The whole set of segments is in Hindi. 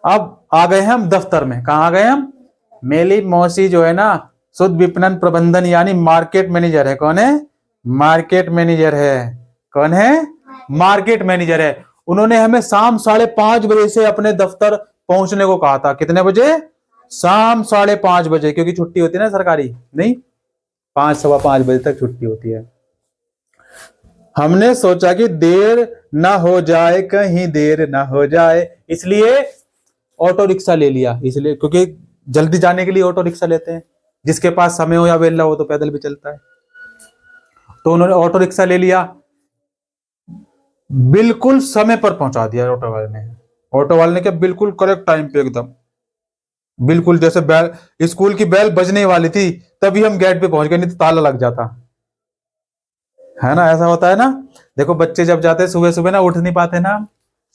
अब आ गए हैं हम दफ्तर में। कहाँ आ गए हम? मेरी मौसी जो है ना शुद्ध विपणन प्रबंधन यानी मार्केट मैनेजर है। कौन है? मार्केट मैनेजर है। कौन है? मार्केट मैनेजर है। उन्होंने हमें शाम 5:30 बजे से अपने दफ्तर पहुंचने को कहा था। कितने बजे? शाम 5:30 बजे, क्योंकि छुट्टी होती है ना सरकारी। नहीं, 5, सवा 5 बजे तक छुट्टी होती है। हमने सोचा कि देर ना हो जाए, कहीं देर ना हो जाए, इसलिए ऑटो रिक्शा ले लिया। इसलिए क्योंकि जल्दी जाने के लिए ऑटो रिक्शा लेते हैं, जिसके पास समय हो या वेला हो तो पैदल भी चलता है। तो उन्होंने ऑटो रिक्शा ले लिया, बिल्कुल समय पर पहुंचा दिया ऑटो वाले ने। ऑटो वाले ने क्या, बिल्कुल करेक्ट टाइम पे एकदम, बिल्कुल जैसे बैल, स्कूल की बेल बजने वाली थी तभी हम गेट पे पहुंच गए, नहीं तो ताला लग जाता है ना। ऐसा होता है ना। देखो बच्चे जब जाते हैं सुबह सुबह ना, उठ नहीं पाते ना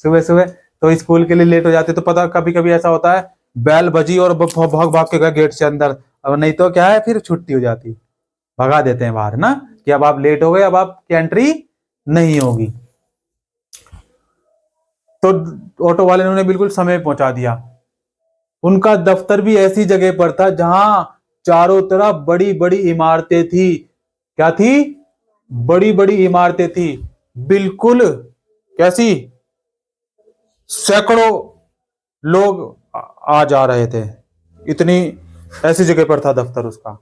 सुबह सुबह, तो स्कूल के लिए लेट हो जाते, तो पता कभी कभी ऐसा होता है, बैल बजी और भाग भाग के गए गेट से अंदर, और नहीं तो क्या है, फिर छुट्टी हो जाती, भगा देते हैं बाहर ना, कि अब आप लेट हो गए, अब आपकी एंट्री नहीं होगी। तो ऑटो वाले ने उन्हें बिल्कुल समय पे पहुंचा दिया। उनका दफ्तर भी ऐसी जगह पर था जहां चारों तरफ बड़ी बड़ी इमारतें थी। क्या थी? बड़ी बड़ी इमारतें थी, बिल्कुल कैसी, सैकड़ों लोग आ जा रहे थे, इतनी ऐसी जगह पर था दफ्तर उसका।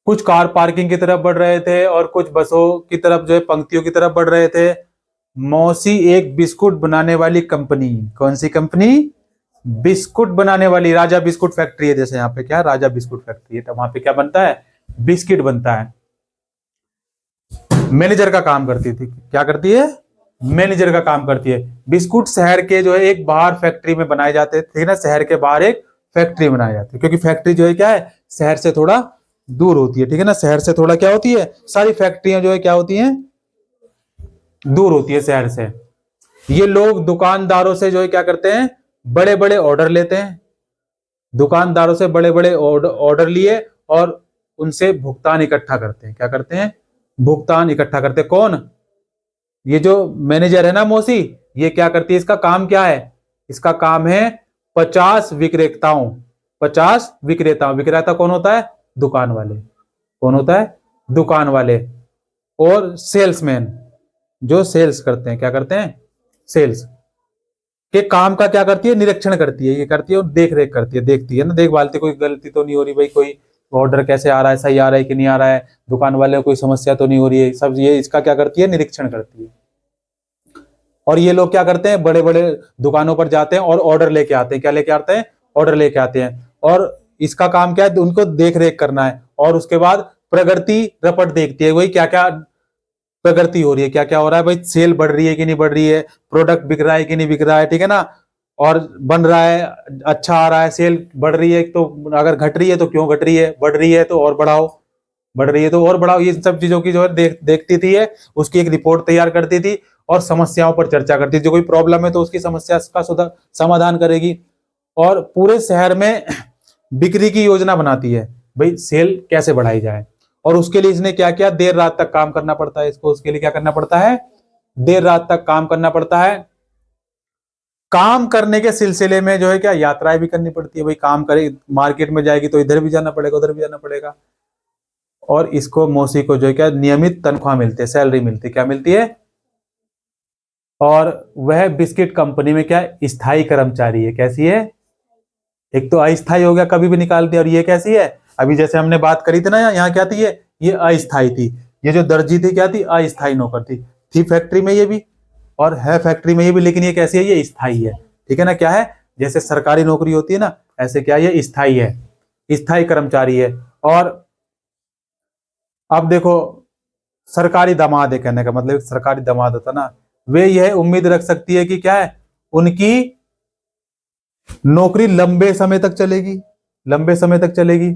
कुछ कार पार्किंग की तरफ बढ़ रहे थे और कुछ बसों की तरफ जो है पंक्तियों की तरफ बढ़ रहे थे। मौसी एक बिस्कुट बनाने वाली कंपनी, कौन सी कंपनी? बिस्कुट बनाने वाली, राजा बिस्कुट फैक्ट्री है। जैसे यहाँ पे क्या, राजा बिस्कुट फैक्ट्री है, तो वहां पे क्या बनता है? बिस्किट बनता है। मैनेजर का काम करती थी। क्या करती है? मैनेजर का काम करती है। बिस्कुट शहर के जो है एक बाहर फैक्ट्री में बनाए जाते थे ना, शहर के बाहर एक फैक्ट्री बनाई जाती है, क्योंकि फैक्ट्री जो है क्या है, शहर से थोड़ा दूर होती है, ठीक है ना। शहर से थोड़ा क्या होती है, सारी फैक्ट्रियां जो है क्या होती हैं, दूर होती है शहर से। ये लोग दुकानदारों से जो है क्या करते हैं, बड़े बड़े ऑर्डर लेते हैं। दुकानदारों से बड़े बड़े ऑर्डर लिए और उनसे भुगतान इकट्ठा करते हैं। क्या करते हैं? भुगतान इकट्ठा करते हैं। कौन? ये जो मैनेजर है ना मौसी, ये क्या करती है, इसका काम क्या है? इसका काम है 50 विक्रेताओं, 50 विक्रेताओं, विक्रेता कौन होता है? दुकान वाले। कौन होता है? दुकान वाले। और सेल्समैन, जो सेल्स करते हैं, क्या करते हैं? सेल्स के काम का क्या करती है? निरीक्षण करती है। ये करती है और देख रेख करती है, देखती है ना, देखभालती, कोई गलती तो नहीं हो रही भाई, कोई ऑर्डर कैसे आ रहा है, सही आ रहा है कि नहीं आ रहा है, दुकान वाले को कोई समस्या तो नहीं हो रही है, सब ये इसका क्या करती है? निरीक्षण करती है। और ये लोग क्या करते हैं, बड़े बड़े दुकानों पर जाते हैं और ऑर्डर लेके आते हैं। क्या लेके आते हैं? ऑर्डर लेके आते हैं। और इसका काम क्या है? उनको देख रेख करना है, और उसके बाद प्रगति रपट देखती है, वही क्या क्या प्रगति हो रही है, क्या क्या हो रहा है भाई, सेल बढ़ रही है कि नहीं बढ़ रही है, प्रोडक्ट बिक रहा है कि नहीं बिक रहा है, ठीक है ना, और बन रहा है, अच्छा आ रहा है, सेल बढ़ रही है, तो अगर घट रही है तो क्यों घट रही है, बढ़ रही है तो और बढ़ाओ, बढ़ रही है तो और बढ़ाओ। ये सब चीजों की जो है देखती थी है, उसकी एक रिपोर्ट तैयार करती थी और समस्याओं पर चर्चा करती थी। जो कोई प्रॉब्लम है तो उसकी समस्या का समाधान करेगी। और पूरे शहर में बिक्री की योजना बनाती है, भाई सेल कैसे बढ़ाई जाए। और उसके लिए इसने क्या किया, देर रात तक काम करना पड़ता है इसको। उसके लिए क्या करना पड़ता है? देर रात तक काम करना पड़ता है। काम करने के सिलसिले में जो है क्या, यात्राएं भी करनी पड़ती है भाई, काम करे, मार्केट में जाएगी तो इधर भी जाना पड़ेगा, उधर भी जाना पड़ेगा। और इसको मौसी को जो है क्या, नियमित तनख्वाह मिलती है, सैलरी मिलती है। क्या मिलती है? और वह बिस्किट कंपनी में क्या, स्थायी कर्मचारी है। कैसी है? एक तो अस्थायी हो गया, कभी भी निकाल दिया, और ये कैसी है, अभी जैसे हमने बात करी थी ना, यहाँ क्या थी, ये अस्थायी थी। ये जो दर्जी थी क्या थी? अस्थायी नौकर थी फैक्ट्री में ये भी, और है फैक्ट्री में ये भी, लेकिन ये कैसी है, ये स्थायी है, ठीक है ना। क्या है, जैसे सरकारी नौकरी होती है ना, ऐसे क्या ये स्थायी है, स्थायी कर्मचारी है। और अब देखो, सरकारी दामाद है, कहने का मतलब सरकारी दामाद होता ना, वे यह उम्मीद रख सकती है कि क्या है, उनकी नौकरी लंबे समय तक चलेगी, लंबे समय तक चलेगी।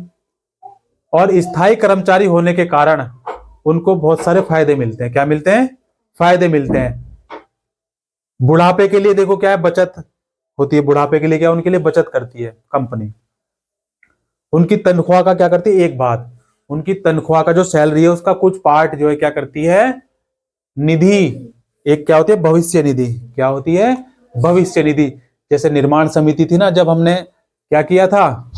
और स्थायी कर्मचारी होने के कारण उनको बहुत सारे फायदे मिलते हैं। क्या मिलते हैं? फायदे मिलते हैं। बुढ़ापे के लिए देखो क्या है, बचत होती है। बुढ़ापे के लिए क्या, उनके लिए बचत करती है कंपनी। उनकी तनख्वाह का क्या करती है, एक बात, उनकी तनख्वाह का जो सैलरी है उसका कुछ पार्ट जो है क्या करती है, निधि, एक क्या होती है, भविष्य निधि। क्या होती है? भविष्य निधि। जैसे निर्माण समिति थी ना, जब हमने क्या किया था,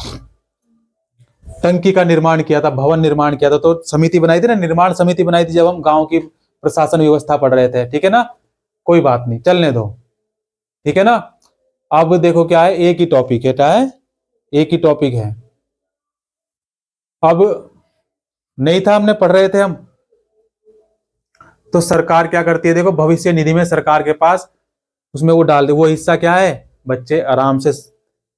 टंकी का निर्माण किया था, भवन निर्माण किया था, तो समिति बनाई थी ना, निर्माण समिति बनाई थी जब हम गांव की प्रशासन व्यवस्था पढ़ रहे थे, ठीक है ना। कोई बात नहीं, चलने दो, ठीक है ना। अब देखो क्या है, एक ही टॉपिक है, क्या है, एक ही टॉपिक है। अब नहीं था, हमने पढ़ रहे थे हम, तो सरकार क्या करती है, देखो भविष्य निधि में सरकार के पास उसमें वो डाल दे, वो हिस्सा क्या है, बच्चे आराम से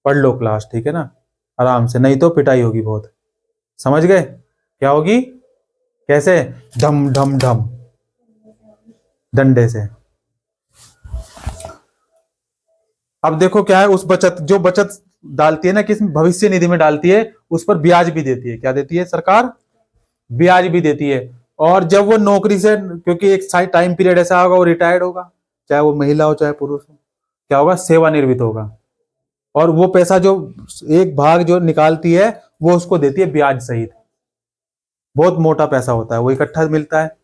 पढ़ लो क्लास, ठीक है ना, आराम से, नहीं तो पिटाई होगी बहुत, समझ गए क्या होगी, कैसे, धम धम धम, डंडे से। अब देखो क्या है, उस बचत, जो बचत डालती है ना, किस भविष्य निधि में डालती है, उस पर ब्याज भी देती है, क्या देती है सरकार, ब्याज भी देती है। और जब वो नौकरी से, क्योंकि एक टाइम पीरियड ऐसा होगा, वो रिटायर्ड होगा, चाहे वो महिला हो चाहे पुरुष हो, क्या होगा, सेवानिवृत्त होगा, और वो पैसा जो एक भाग जो निकालती है, वो उसको देती है ब्याज सहित, बहुत मोटा पैसा होता है, वो इकट्ठा मिलता है।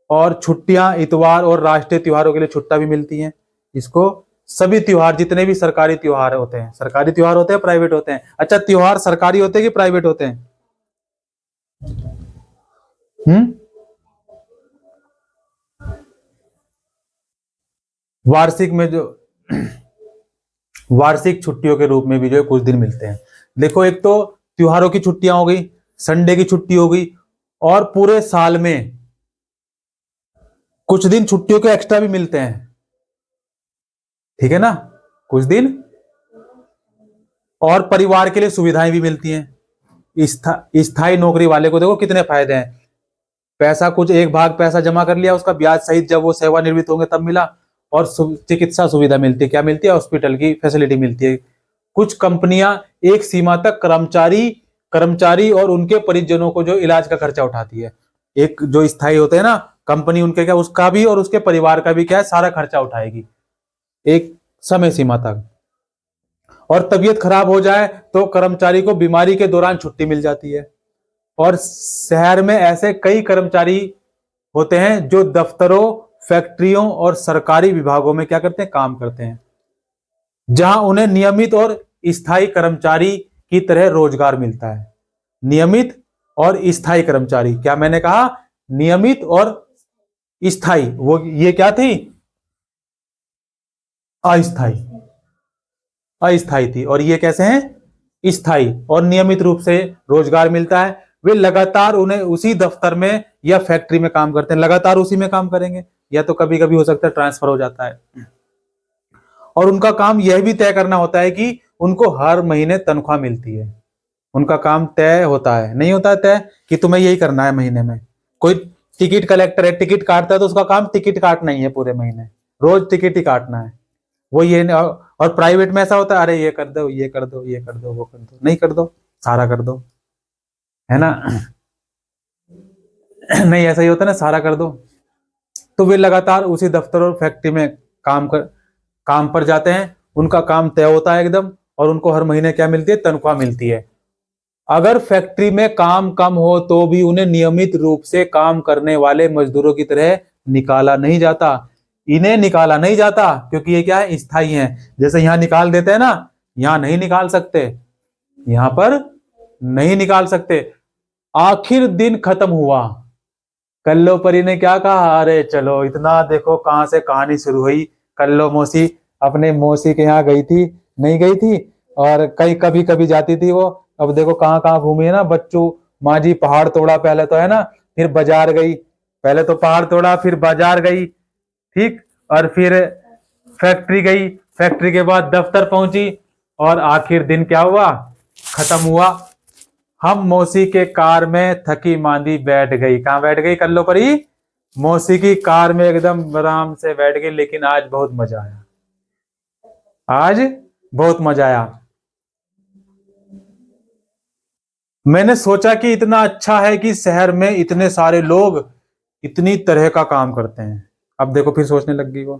और छुट्टियां, इतवार और राष्ट्रीय त्योहारों के लिए छुट्टियां भी मिलती हैं इसको। सभी त्योहार, जितने भी सरकारी त्योहार होते हैं, सरकारी त्योहार होते हैं, प्राइवेट होते हैं, अच्छा त्योहार सरकारी होते हैं कि प्राइवेट होते हैं, वार्षिक में जो वार्षिक छुट्टियों के रूप में भी जो है कुछ दिन मिलते हैं। देखो एक तो त्योहारों की छुट्टियां हो गई, संडे की छुट्टी हो गई, और पूरे साल में कुछ दिन छुट्टियों के एक्स्ट्रा भी मिलते हैं, ठीक है ना, कुछ दिन, और परिवार के लिए सुविधाएं भी मिलती हैं। स्थायी नौकरी वाले को देखो कितने फायदे हैं, पैसा कुछ एक भाग पैसा जमा कर लिया, उसका ब्याज सहित जब वो सेवानिवृत्त होंगे तब मिला, और चिकित्सा सुविधा मिलती है, क्या मिलती है, हॉस्पिटल की फैसिलिटी मिलती है। कुछ कंपनियां एक सीमा तक कर्मचारी और उनके परिजनों को जो इलाज का खर्चा उठाती है, एक जो स्थायी होते हैं ना कंपनी, उनके क्या, उसका भी और उसके परिवार का भी क्या है, सारा खर्चा उठाएगी एक समय सीमा तक। और तबीयत खराब हो जाए तो कर्मचारी को बीमारी के दौरान छुट्टी मिल जाती है। और शहर में ऐसे कई कर्मचारी होते हैं जो दफ्तरों, फैक्ट्रियों और सरकारी विभागों में क्या करते हैं, काम करते हैं, जहां उन्हें नियमित और स्थायी कर्मचारी की तरह रोजगार मिलता है। नियमित और स्थायी कर्मचारी, क्या मैंने कहा, नियमित और स्थायी, वो ये क्या थी, अस्थाई, अस्थाई थी, और ये कैसे हैं, स्थायी, और नियमित रूप से रोजगार मिलता है। वे लगातार उन्हें उसी दफ्तर में या फैक्ट्री में काम करते हैं, लगातार उसी में काम करेंगे, या तो कभी कभी हो सकता है ट्रांसफर हो जाता है। और उनका काम यह भी तय करना होता है कि उनको हर महीने तनख्वाह मिलती है, उनका काम तय होता है, नहीं होता है तय कि तुम्हें यही करना है महीने में। कोई टिकट कलेक्टर है, टिकट काटता है, तो उसका काम टिकट काटना ही है पूरे महीने, रोज टिकट ही काटना है, वो ये। और प्राइवेट में ऐसा होता है, अरे ये कर दो, ये कर दो, ये कर दो, वो कर दो, नहीं कर दो, सारा कर दो, है ना नहीं ऐसा ही होता है ना, सारा कर दो। तो वे लगातार उसी दफ्तर और फैक्ट्री में काम पर जाते हैं, उनका काम तय होता है एकदम, और उनको हर महीने क्या मिलती है, तनख्वाह मिलती है। अगर फैक्ट्री में काम कम हो तो भी उन्हें नियमित रूप से काम करने वाले मजदूरों की तरह निकाला नहीं जाता, इन्हें निकाला नहीं जाता, क्योंकि ये क्या है, स्थायी हैं। जैसे यहां निकाल देते हैं ना, यहां नहीं निकाल सकते, यहां पर नहीं निकाल सकते। आखिर दिन खत्म हुआ, कल्लो परी ने क्या कहा, अरे चलो, इतना देखो कहां से कहानी शुरू हुई। कल्लो मौसी अपने मौसी के यहाँ गई थी, नहीं गई थी, और कई कभी कभी जाती थी वो। अब देखो कहाँ कहाँ घूमी है ना बच्चों, माँ जी पहाड़ तोड़ा पहले तो, है ना, फिर बाजार गई, पहले तो पहाड़ तोड़ा फिर बाजार गई, ठीक, और फिर फैक्ट्री गई, फैक्ट्री के बाद दफ्तर पहुंची, और आखिर दिन क्या हुआ, खत्म हुआ। हम मौसी के कार में थकी मांदी बैठ गई, कहां बैठ गई, कल्लो परी, मौसी की कार में एकदम आराम से बैठ गई। लेकिन आज बहुत मजा आया, आज बहुत मजा आया। मैंने सोचा कि इतना अच्छा है कि शहर में इतने सारे लोग इतनी तरह का काम करते हैं। अब देखो फिर सोचने लग गई वो,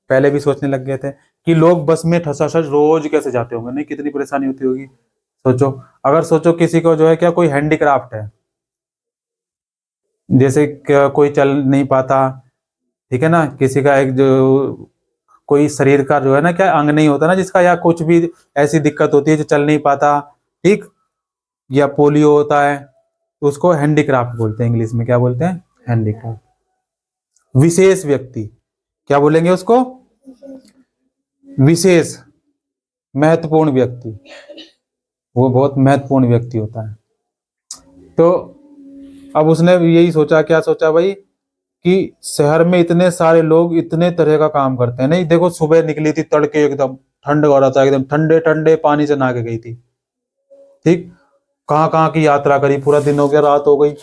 पहले भी सोचने लग गए थे कि लोग बस में ठसाठस रोज कैसे जाते होंगे, नहीं कितनी परेशानी होती होगी। सोचो, अगर सोचो किसी को जो है क्या, कोई हैंडीक्राफ्ट है, जैसे कोई चल नहीं पाता, ठीक है ना, किसी का एक जो कोई शरीर का जो है ना क्या अंग नहीं होता ना जिसका, या कुछ भी ऐसी दिक्कत होती है जो चल नहीं पाता, ठीक, या पोलियो होता है, तो उसको हैंडीक्राफ्ट बोलते हैं, इंग्लिश में क्या बोलते हैं, हैंडीक्राफ्ट। विशेष व्यक्ति क्या बोलेंगे उसको, विशेष, महत्वपूर्ण व्यक्ति, वो बहुत महत्वपूर्ण व्यक्ति होता है। तो अब उसने यही सोचा, क्या सोचा भाई, कि शहर में इतने सारे लोग इतने तरह का काम करते हैं, नहीं देखो सुबह निकली थी तड़के, एकदम ठंड हो रहा था, एकदम ठंडे ठंडे पानी से नहा के गई थी, ठीक, कहाँ कहाँ की यात्रा करी, पूरा दिन हो गया, रात हो गई।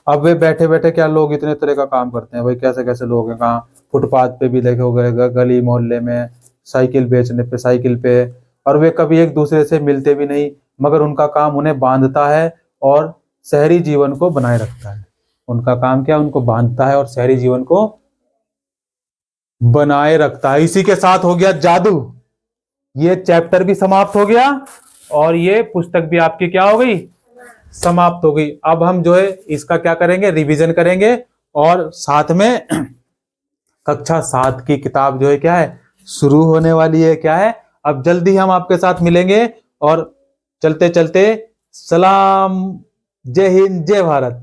अब वे बैठे बैठे क्या लोग इतने तरह का काम करते हैं भाई, कैसे कैसे लोग हैं, कहाँ फुटपाथ पे भी देखे हो गए, गली मोहल्ले में साइकिल बेचने पे, साइकिल पे, और वे कभी एक दूसरे से मिलते भी नहीं, मगर उनका काम उन्हें बांधता है और शहरी जीवन को बनाए रखता है। उनका काम क्या, उनको बांधता है और शहरी जीवन को बनाए रखता है। इसी के साथ हो गया जादू, ये चैप्टर भी समाप्त हो गया और ये पुस्तक भी आपकी क्या हो गई, समाप्त हो गई। अब हम जो है इसका क्या करेंगे, रिवीजन करेंगे, और साथ में कक्षा 7 की किताब जो है क्या है, शुरू होने वाली है, क्या है, अब जल्दी हम आपके साथ मिलेंगे। और चलते चलते सलाम, जय हिंद, जय भारत।